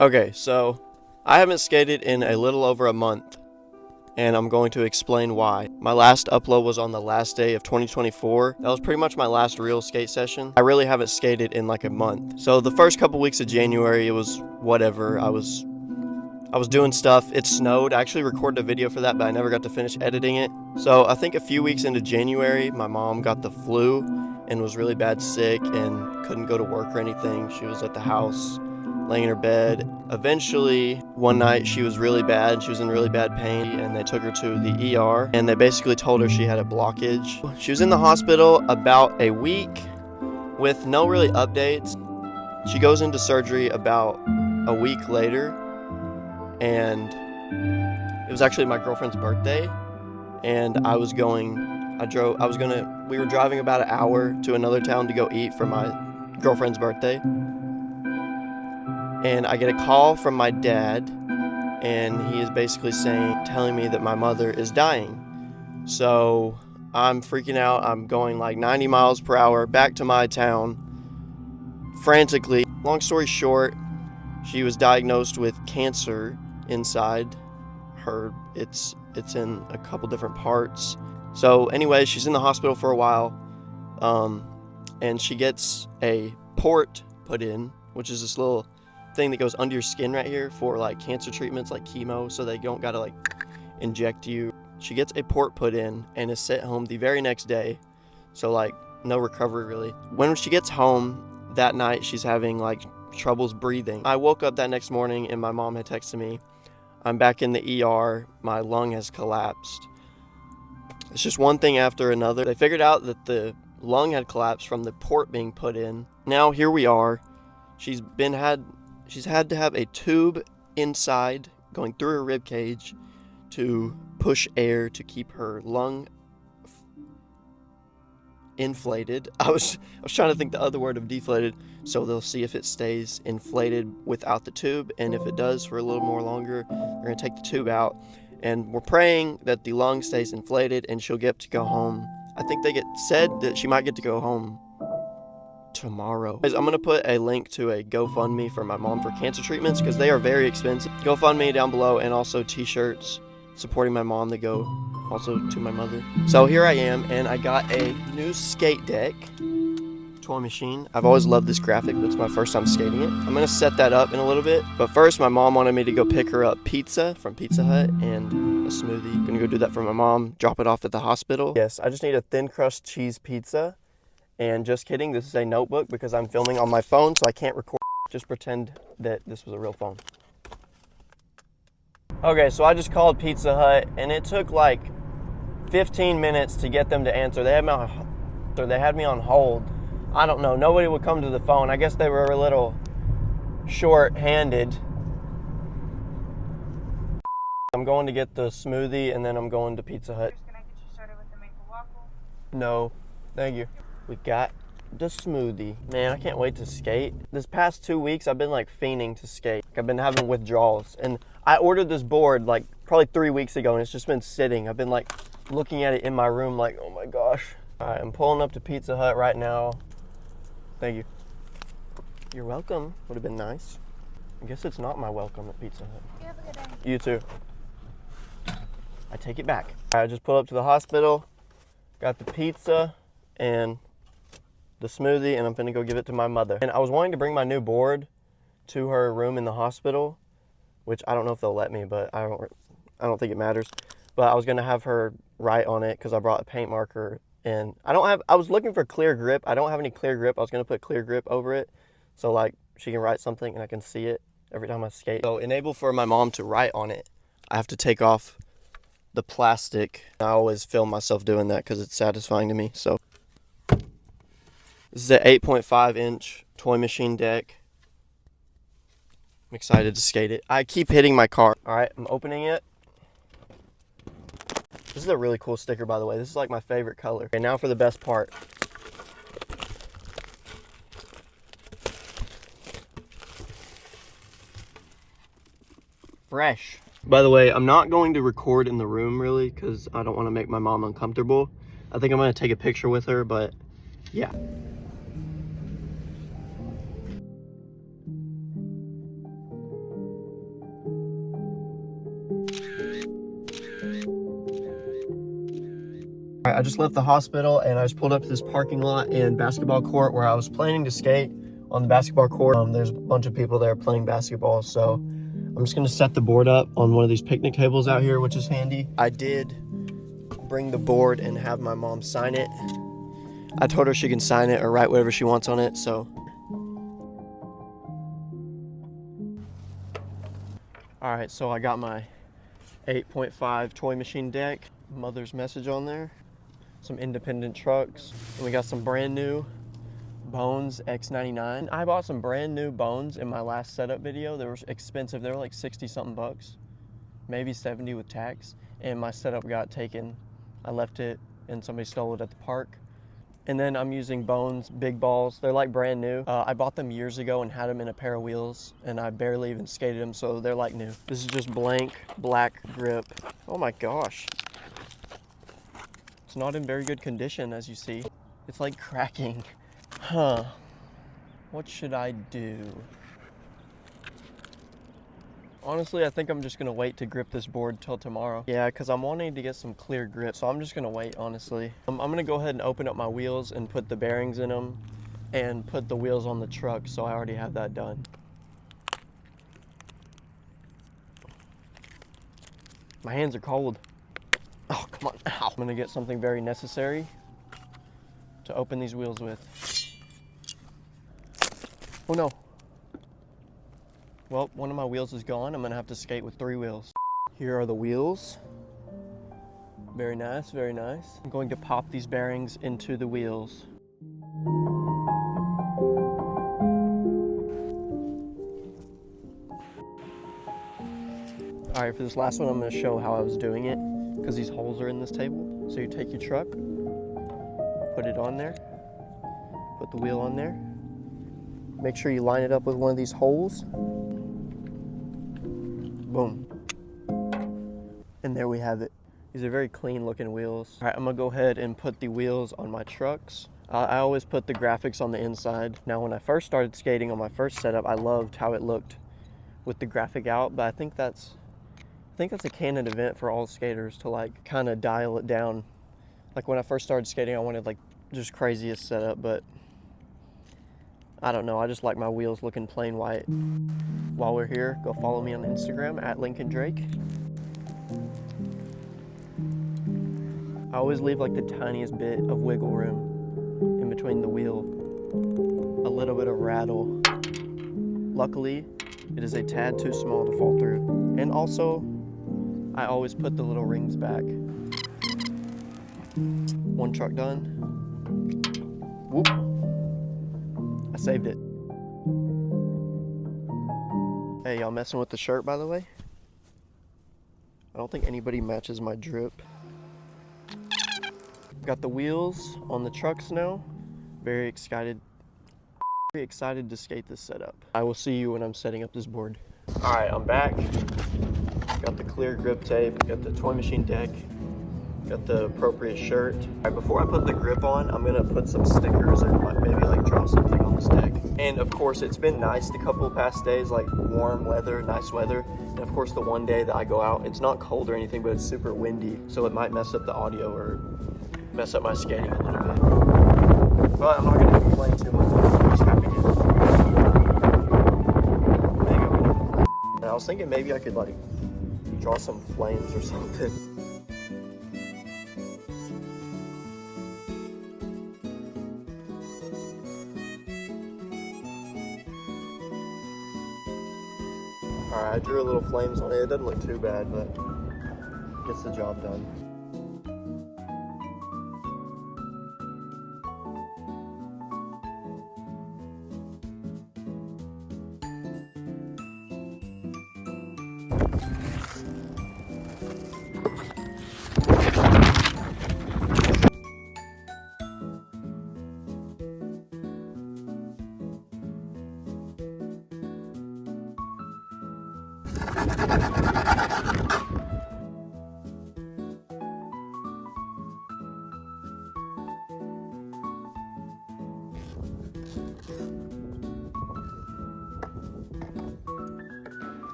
Okay, so I haven't skated in a little over a month, and I'm going to explain why. My last upload was on the last day of 2024. That was pretty much my last real skate session. I really haven't skated in like a month. So the first couple weeks of January, it was whatever. I was doing stuff. It snowed. I actually recorded a video for that, but I never got to finish editing it. So I think a few weeks into January, my mom got the flu and was really bad sick and couldn't go to work or anything. She was at the house laying in her bed. Eventually, one night she was really bad. She was in really bad pain, and they took her to the ER, and they basically told her she had a blockage. She was in the hospital about a week with no really updates. She goes into surgery about a week later, and it was actually my girlfriend's birthday, and we were driving about an hour to another town to go eat for my girlfriend's birthday. And I get a call from my dad, and he is basically telling me that my mother is dying. So I'm freaking out. I'm going like 90 miles per hour back to my town frantically. Long story short, she was diagnosed with cancer inside her. It's in a couple different parts. So anyway, she's in the hospital for a while, and she gets a port put in, which is this little thing that goes under your skin right here for like cancer treatments like chemo, so they don't gotta like inject you. She gets a port put in and is sent home the very next day, so like no recovery really. When she gets home that night, she's having like troubles breathing. I woke up that next morning and my mom had texted me, I'm back in the ER, my lung has collapsed. It's just one thing after another. They figured out that the lung had collapsed from the port being put in. Now here we are. She's had to have a tube inside going through her rib cage to push air to keep her lung inflated. I was trying to think the other word of deflated, so they'll see if it stays inflated without the tube, and if it does for a little more longer, they're gonna take the tube out. And we're praying that the lung stays inflated and she'll get to go home. I think they said that she might get to go home tomorrow. I'm gonna put a link to a GoFundMe for my mom for cancer treatments because they are very expensive. GoFundMe down below, and also t-shirts supporting my mom that go also to my mother. So here I am, and I got a new skate deck toy machine. I've always loved this graphic, but it's my first time skating it. I'm gonna set that up in a little bit, but first my mom wanted me to go pick her up pizza from Pizza Hut and a smoothie. I'm gonna go do that for my mom, drop it off at the hospital. Yes, I just need a thin crust cheese pizza. And just kidding, this is a notebook because I'm filming on my phone, so I can't record. Just pretend that this was a real phone. Okay, so I just called Pizza Hut, and it took like 15 minutes to get them to answer. They had me on hold. I don't know, nobody would come to the phone. I guess they were a little short-handed. I'm going to get the smoothie, and then I'm going to Pizza Hut. Can I get you started with the maple waffle? No, thank you. We got the smoothie. Man, I can't wait to skate. This past 2 weeks, I've been like fiending to skate. I've been having withdrawals. And I ordered this board like probably 3 weeks ago, and it's just been sitting. I've been like looking at it in my room like, oh my gosh. All right, I'm pulling up to Pizza Hut right now. Thank you. You're welcome. Would have been nice. I guess it's not my welcome at Pizza Hut. You have a good day. You too. I take it back. I just pulled up to the hospital, got the pizza and the smoothie, and I'm finna go give it to my mother. And I was wanting to bring my new board to her room in the hospital, which I don't know if they'll let me, but I don't think it matters. But I was gonna have her write on it because I brought a paint marker, and I was looking for clear grip. I don't have any clear grip. I was gonna put clear grip over it, so like she can write something and I can see it every time I skate. So enable for my mom to write on it, I have to take off the plastic. I always film myself doing that because it's satisfying to me. So this is an 8.5-inch toy machine deck. I'm excited to skate it. I keep hitting my car. All right, I'm opening it. This is a really cool sticker, by the way. This is like my favorite color. Okay, now for the best part. Fresh. By the way, I'm not going to record in the room really because I don't want to make my mom uncomfortable. I think I'm going to take a picture with her, but yeah. I just left the hospital and I just pulled up to this parking lot and basketball court where I was planning to skate on the basketball court. There's a bunch of people there playing basketball, so I'm just gonna set the board up on one of these picnic tables out here, which is handy. I did bring the board and have my mom sign it. I told her she can sign it or write whatever she wants on it, so. All right, so I got my 8.5 toy machine deck, mother's message on there, some independent trucks, and we got some brand new Bones X99. I bought some brand new Bones in my last setup video. They were expensive. They were like 60 something bucks, maybe 70 with tax, and my setup got taken. I left it and somebody stole it at the park. And then I'm using Bones big balls. They're like brand new. I bought them years ago and had them in a pair of wheels, and I barely even skated them, so they're like new. This is just blank black grip. Oh my gosh. It's not in very good condition, as you see. It's like cracking. Huh. What should I do? Honestly, I think I'm just gonna wait to grip this board till tomorrow. Yeah, because I'm wanting to get some clear grip, so I'm just gonna wait, honestly. I'm gonna go ahead and open up my wheels and put the bearings in them and put the wheels on the truck, so I already have that done. My hands are cold. Oh, come on, ow. I'm gonna get something very necessary to open these wheels with. Oh no. Well, one of my wheels is gone. I'm gonna have to skate with 3 wheels. Here are the wheels. Very nice, very nice. I'm going to pop these bearings into the wheels. All right, for this last one, I'm gonna show how I was doing it because these holes are in this table. So you take your truck, put it on there, put the wheel on there. Make sure you line it up with one of these holes. Boom. And there we have it. These are very clean looking wheels. All right, I'm gonna go ahead and put the wheels on my trucks. I always put the graphics on the inside. Now, when I first started skating on my first setup, I loved how it looked with the graphic out, but I think that's a canon event for all skaters to like kind of dial it down. Like when I first started skating, I wanted like just craziest setup, but I don't know, I just like my wheels looking plain white. While we're here, go follow me on Instagram at Lincoln Drake. I always leave like the tiniest bit of wiggle room in between the wheel. A little bit of rattle. Luckily, it is a tad too small to fall through. And also, I always put the little rings back. One truck done. Whoop. I saved it. Hey, y'all messing with the shirt, by the way? I don't think anybody matches my drip. Got the wheels on the trucks now. Very excited to skate this setup. I will see you when I'm setting up this board. All right, I'm back. Got the clear grip tape, got the toy machine deck, got the appropriate shirt. All right, before I put the grip on, I'm gonna put some stickers and maybe like draw something on this deck. And of course, it's been nice the couple past days, like warm weather, nice weather. And of course, the one day that I go out, it's not cold or anything, but it's super windy. So it might mess up the audio or mess up my skating a little bit. But I'm not gonna complain too much. I'm just happy to. I was thinking maybe I could like draw some flames or something. Alright, I drew a little flames on it. It doesn't look too bad, but gets the job done.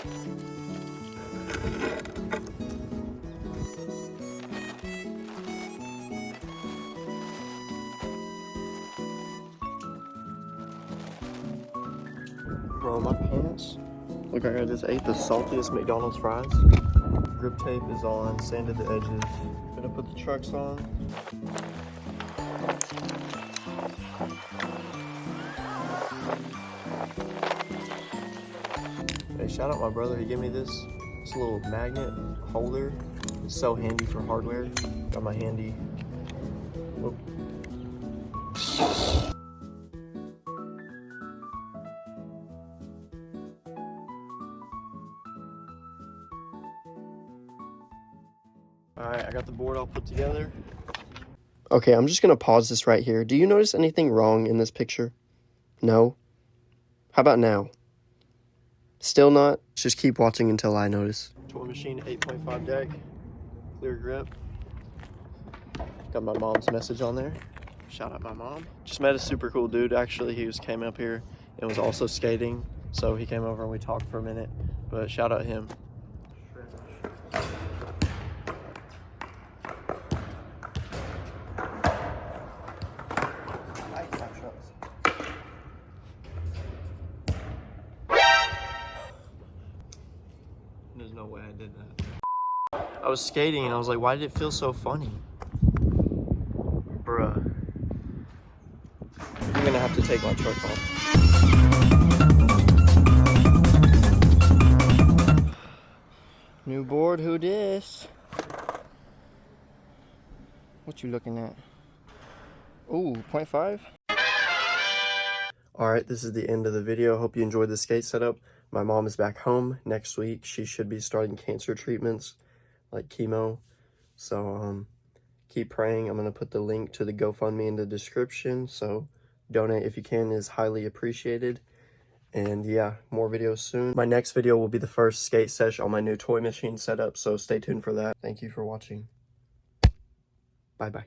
Bro, my pants look like I just ate the saltiest McDonald's fries. Grip tape is on, sanded the edges. Gonna put the trucks on. Hey, shout out my brother, he gave me this. It's a little magnet holder. It's so handy for hardware. Got my handy. Whoop. Alright, I got the board all put together. Okay, I'm just gonna pause this right here. Do you notice anything wrong in this picture? No? How about now? Still not? Just keep watching until I notice. Toy machine 8.5 deck. Clear grip. Got my mom's message on there. Shout out my mom. Just met a super cool dude. Actually, he came up here and was also skating. So he came over and we talked for a minute. But shout out him. There's no way I did that. I was skating and I was like, why did it feel so funny? Bruh. I'm gonna have to take my truck off. New board, who dis? What you looking at? Ooh, 0.5? Alright, this is the end of the video. Hope you enjoyed the skate setup. My mom is back home next week. She should be starting cancer treatments, like chemo. So, keep praying. I'm going to put the link to the GoFundMe in the description. So, donate if you can is highly appreciated. And yeah, more videos soon. My next video will be the first skate sesh on my new toy machine setup. So, stay tuned for that. Thank you for watching. Bye-bye.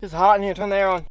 It's hot in here. Turn the air on.